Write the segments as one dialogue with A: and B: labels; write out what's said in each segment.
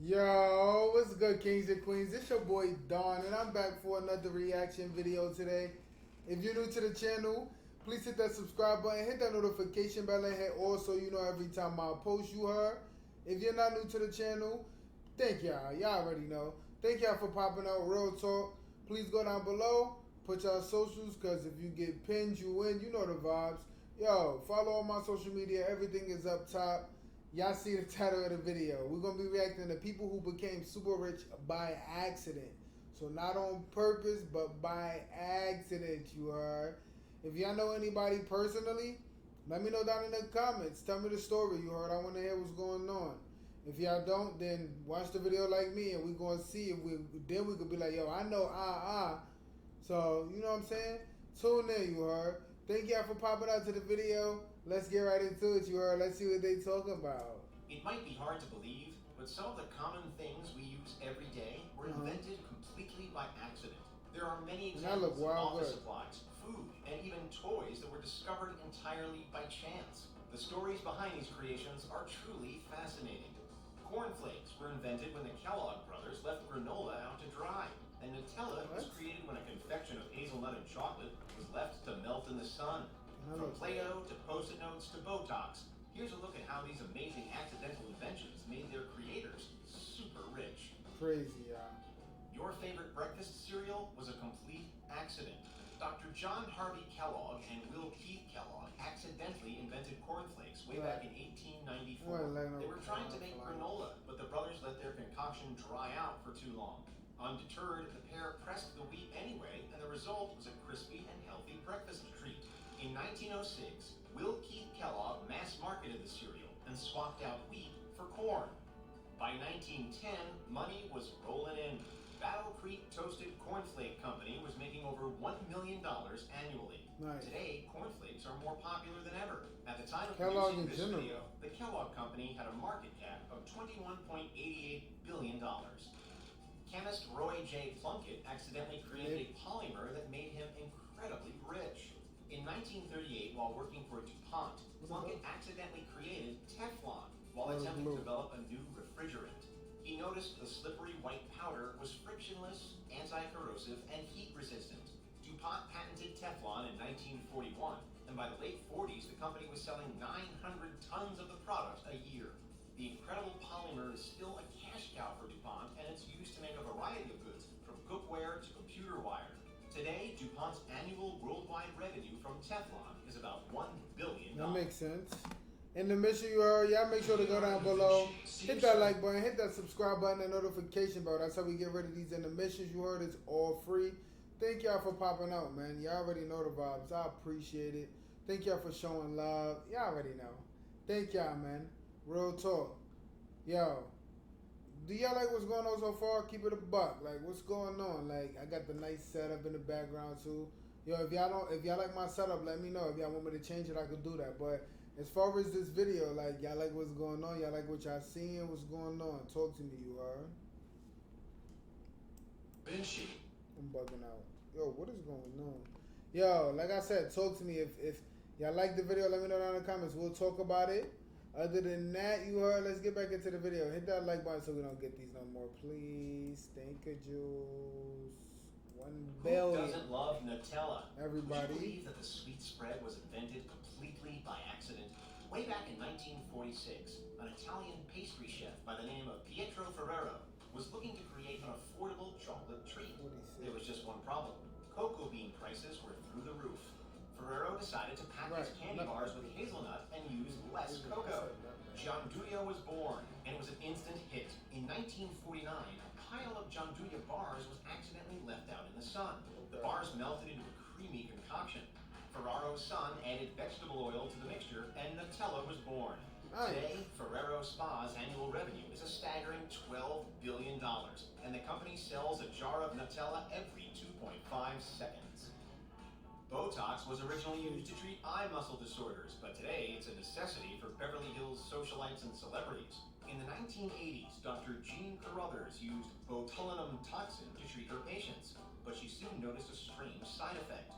A: Yo, what's good, kings and queens? It's your boy Don, and I'm back for another reaction video today. If you're new to the channel, please hit that subscribe button, hit that notification bell, and hit all so you know every time I post you heard. If you're not new to the channel, thank y'all. Y'all already know. Thank y'all for popping out. Real talk. Please go down below, put y'all socials, because if you get pinned, you win. You know the vibes. Yo, follow all my social media. Everything is up top. Y'all see the title of the video. We're going to be reacting to people who became super rich by accident. So not on purpose, but by accident, you heard. If y'all know anybody personally, let me know down in the comments. Tell me the story, you heard. I want to hear what's going on. If y'all don't, then watch the video like me, and we're going to see if then we could be like, yo, I know, So, you know what I'm saying? Tune in, you heard. Thank y'all for popping out to the video. Let's get right into it, you heard. Let's see what they talk about.
B: It might be hard to believe, but some of the common things we use every day were invented completely by accident. There are many examples of office supplies, food, and even toys that were discovered entirely by chance. The stories behind these creations are truly fascinating. Cornflakes were invented when the Kellogg brothers left granola out to dry, and Nutella was created when a confection of hazelnut and chocolate was left to melt in the sun. From Play-Doh to Post-it notes to Botox, here's a look at how these amazing accidental inventions made their creators super rich.
A: Crazy, yeah.
B: Your favorite breakfast cereal was a complete accident. Dr. John Harvey Kellogg and Will Keith Kellogg accidentally invented cornflakes way back in 1894. They were trying to make granola, but the brothers let their concoction dry out for too long. Undeterred, the pair pressed the wheat anyway, and the result was a crispy and healthy breakfast treat. In 1906, Will Keith Kellogg mass-marketed the cereal and swapped out wheat for corn. By 1910, money was rolling in. Battle Creek Toasted Cornflake Company was making over $1 million annually.
A: Nice.
B: Today, cornflakes are more popular than ever. At the time of
A: Kellogg
B: producing this
A: general.
B: video, the Kellogg Company had a market cap of $21.88 billion. Chemist Roy J. Plunkett accidentally created a polymer that made him incredibly rich. In 1938, while working for DuPont, Plunkett accidentally created Teflon while attempting to develop a new refrigerant. He noticed the slippery white powder was frictionless, anti-corrosive, and heat-resistant. DuPont patented Teflon in 1941, and by the late 40s, the company was selling 900 tons of the product a year. The incredible polymer is still a cash cow for DuPont, and it's used to make a variety of goods, from cookware to computer wire. Today, DuPont's annual worldwide revenue from Teflon is about $1 billion.
A: That makes sense. And the mission you heard, y'all make sure to go down below, hit that like button, hit that subscribe button, and notification bell. That's how we get rid of these intermissions. You heard, it's all free. Thank y'all for popping out, man. Y'all already know the vibes. I appreciate it. Thank y'all for showing love. Y'all already know. Thank y'all, man. Real talk. Yo, do y'all like what's going on so far? Keep it a buck. Like, what's going on? Like, I got the nice setup in the background too. Yo, if y'all like my setup, let me know. If y'all want me to change it, I could do that. But as far as this video, like, y'all like what's going on? Y'all like what y'all seeing? What's going on? Talk to me, you heard?
B: Vinci.
A: I'm bugging out. Yo, what is going on? Yo, like I said, talk to me. If y'all like the video, let me know down in the comments. We'll talk about it. Other than that, you heard, let's get back into the video. Hit that like button so we don't get these no more, please. Thank you, Jules. 1 billion.
B: Who doesn't love Nutella?
A: Everybody.
B: Would you believe that the sweet spread was invented completely by accident? Way back in 1946, an Italian pastry chef by the name of Pietro Ferrero was looking to create an affordable chocolate treat. There was just one problem. Cocoa bean prices were through the roof. Ferrero decided to pack his candy bars with hazelnut and use less cocoa. Gianduja was born, and it was an instant hit. In 1949, a pile of Gianduja bars was accidentally left out in the sun. The bars melted into a creamy concoction. Ferrero's son added vegetable oil to the mixture, and Nutella was born. Today, Ferrero Spa's annual revenue is a staggering $12 billion, and the company sells a jar of Nutella every 2.5 seconds. Botox was originally used to treat eye muscle disorders, but today it's a necessity for Beverly Hills socialites and celebrities. In the 1980s, Dr. Jean Carruthers used botulinum toxin to treat her patients, but she soon noticed a strange side effect.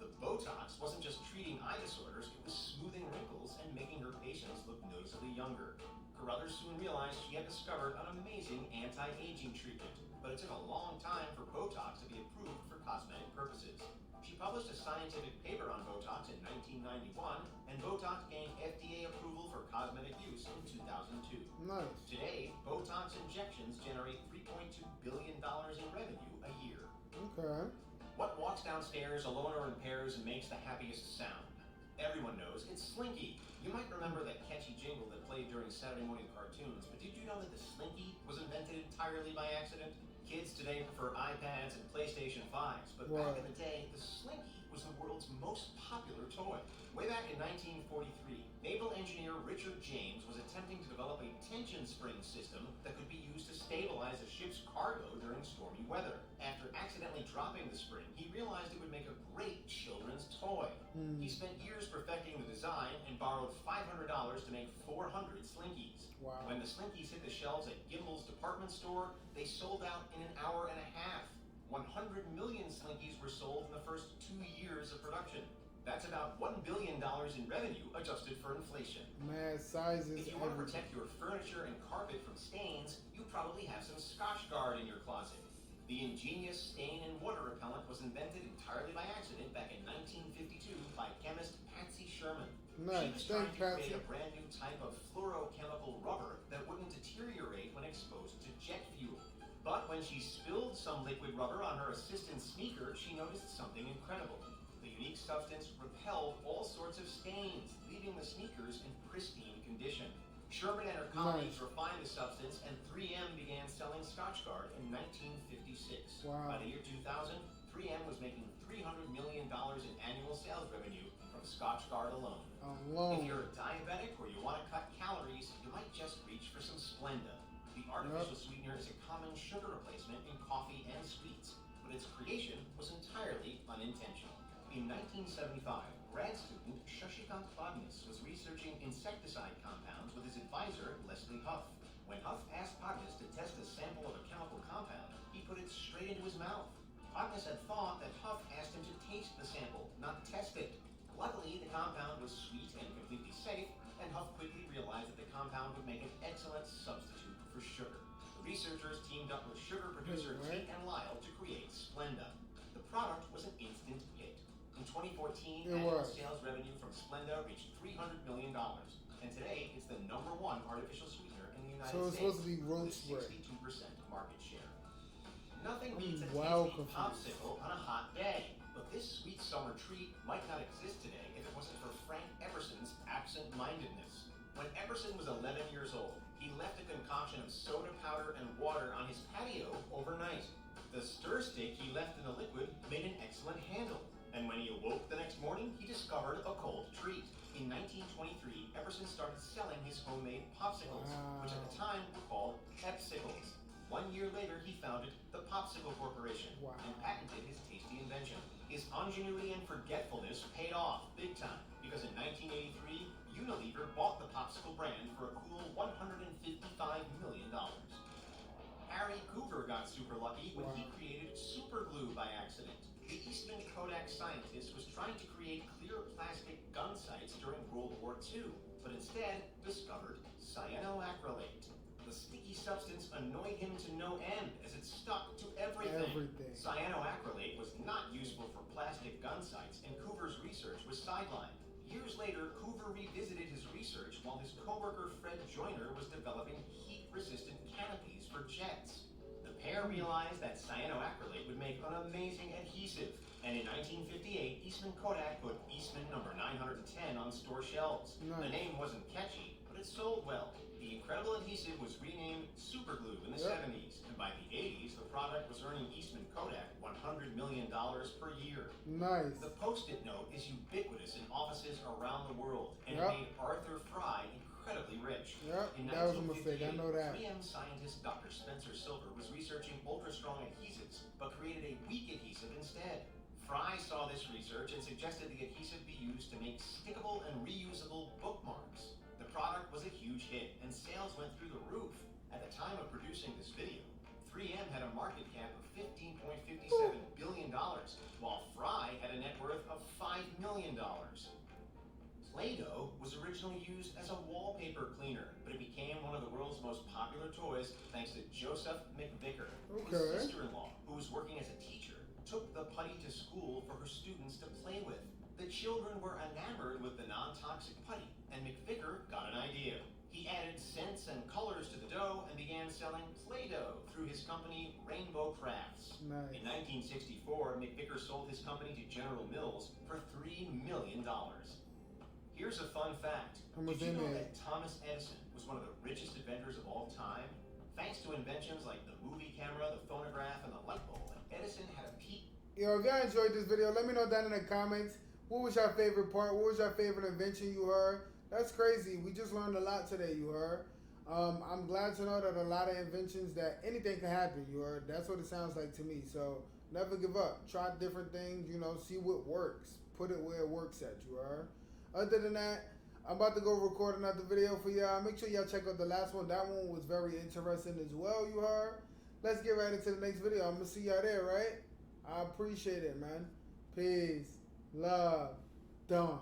B: The Botox wasn't just treating eye disorders, it was smoothing wrinkles and making her patients look noticeably younger. Carruthers soon realized she had discovered an amazing anti-aging treatment, but it took a long time for Botox to be approved for cosmetic purposes. She published a scientific paper on Botox in 1991, and Botox gained FDA approval for cosmetic use in 2002.
A: Nice.
B: Today, Botox injections generate $3.2 billion in revenue a year.
A: Okay.
B: What walks downstairs alone or in pairs and makes the happiest sound? Everyone knows it's Slinky. You might remember that catchy jingle that played during Saturday morning cartoons, but did you know that the Slinky was invented entirely by accident? Kids today prefer iPads and PlayStation 5s, but back in the day, the Slinky was the world's most popular toy. Way back in 1943, naval engineer Richard James was attempting to develop a tension spring system that could be used to stabilize a ship's cargo during stormy weather. After accidentally dropping the spring, he realized it would make a great children's toy. He spent years perfecting the design and borrowed $500 to make 400 Slinkies.
A: Wow.
B: When the Slinkies hit the shelves at Gimbel's department store, they sold out in an hour and a half. 100 million Slinkies were sold in the first 2 years of production. That's about $1 billion in revenue adjusted for inflation.
A: Mad sizes.
B: If you want to protect your furniture and carpet from stains, you probably have some Scotch Guard in your closet. The ingenious stain and water repellent was invented entirely by accident back in 1952 by chemist Patsy Sherman.
A: Nice.
B: She was trying to
A: Patsy.
B: create a brand new type of fluorochemical rubber that wouldn't deteriorate when exposed to jet fuel. But when she spilled some liquid rubber on her assistant's sneaker, she noticed something incredible. The unique substance repelled all sorts of stains, leaving the sneakers in pristine condition. Sherman and her colleagues refined the substance, and 3M began selling Scotch Guard in 1956.
A: Wow.
B: By the year 2000, 3M was making $300 million in annual sales revenue from Scotch Guard alone. If you're a diabetic or you want to cut calories, you might just reach for some Splenda. The artificial sweetener is a common sugar replacement in coffee and sweets, but its creation was entirely unintentional. In 1975, grad student Shashikant Badnis was researching insecticide compounds with his advisor, Leslie Huff. When Huff asked Badnis to test a sample of a chemical compound, he put it straight into his mouth. Badnis had thought that Huff asked him to taste the sample, not test it. Luckily, the compound was sweet and completely safe, and Huff quickly realized that the compound would make an excellent substitute for sugar. The researchers teamed up with sugar producer Tate and Lyle to create Splenda. The product was an instant hit. In 2014, annual sales revenue from Splenda reached $300 million, and today it's the #1 artificial sweetener in the United States.
A: So it's supposed to be road spray.
B: 62% market share. Nothing beats a tasty popsicle on a hot day, but this sweet summer treat might not exist today if it wasn't for Frank Eberson's absent-mindedness. When Eberson was 11 years old, he left a concoction of soda powder and water on his patio overnight. The stir stick he left in the liquid made an excellent handle. And when he awoke the next morning, he discovered a cold treat. In 1923, Eberson started selling his homemade popsicles, which at the time were called Pepsicles. 1 year later, he founded the Popsicle Corporation and patented his tasty invention. His ingenuity and forgetfulness paid off big time, because in 1983, Unilever bought the Popsicle brand for a cool $155 million. Harry Coover got super lucky when he created super glue by accident. The Eastman Kodak scientist was trying to create clear plastic gun sights during World War II, but instead discovered cyanoacrylate. The sticky substance annoyed him to no end as it stuck to everything. Cyanoacrylate was not useful for plastic gun sights, and Coover's research was sidelined. Years later, Coover revisited his research while his coworker Fred Joyner was developing heat-resistant canopies for jets. The pair realized that cyanoacrylate would make an amazing adhesive, and in 1958, Eastman Kodak put Eastman number 910 on store shelves. The name wasn't catchy, but it sold well. The incredible adhesive was renamed Super Glue in the 70s, and by the 80s, the product was earning Eastman Kodak $100 million per year.
A: Nice.
B: The Post-it note is ubiquitous in offices around the world, and it made Arthur Fry incredibly rich. In
A: that was a mistake, I know that.
B: 3M scientist Dr. Spencer Silver was researching ultra-strong adhesives, but created a weak adhesive instead. Fry saw this research and suggested the adhesive be used to make stickable and reusable bookmarks. The product was a huge hit, and sales went through the roof. At the time of producing this video, 3M had a market cap of $15.57 billion, while Fry had a net worth of $5 million. Play-Doh was originally used as a wallpaper cleaner, but it became one of the world's most popular toys thanks to Joseph McVicker. His sister-in-law, who was working as a teacher, took the putty to school for her students to play with. The children were enamored with the non-toxic putty, and McVicker got an idea. He added scents and colors to the dough and began selling Play-Doh through his company Rainbow Crafts.
A: Nice.
B: In 1964, McVicker sold his company to General Mills for $3 million. Here's a fun fact. Did you know that Thomas Edison was one of the richest inventors of all time? Thanks to inventions like the movie camera, the phonograph, and the light bulb, Edison had a peak.
A: Yo, if y'all enjoyed this video, let me know down in the comments. What was your favorite part? What was your favorite invention you heard? That's crazy. We just learned a lot today, you heard. I'm glad to know that a lot of inventions that anything can happen, you heard. That's what it sounds like to me. So never give up. Try different things, you know, see what works. Put it where it works at, you heard. Other than that, I'm about to go record another video for y'all. Make sure y'all check out the last one. That one was very interesting as well, you heard. Let's get right into the next video. I'm going to see y'all there, right? I appreciate it, man. Peace, love, done.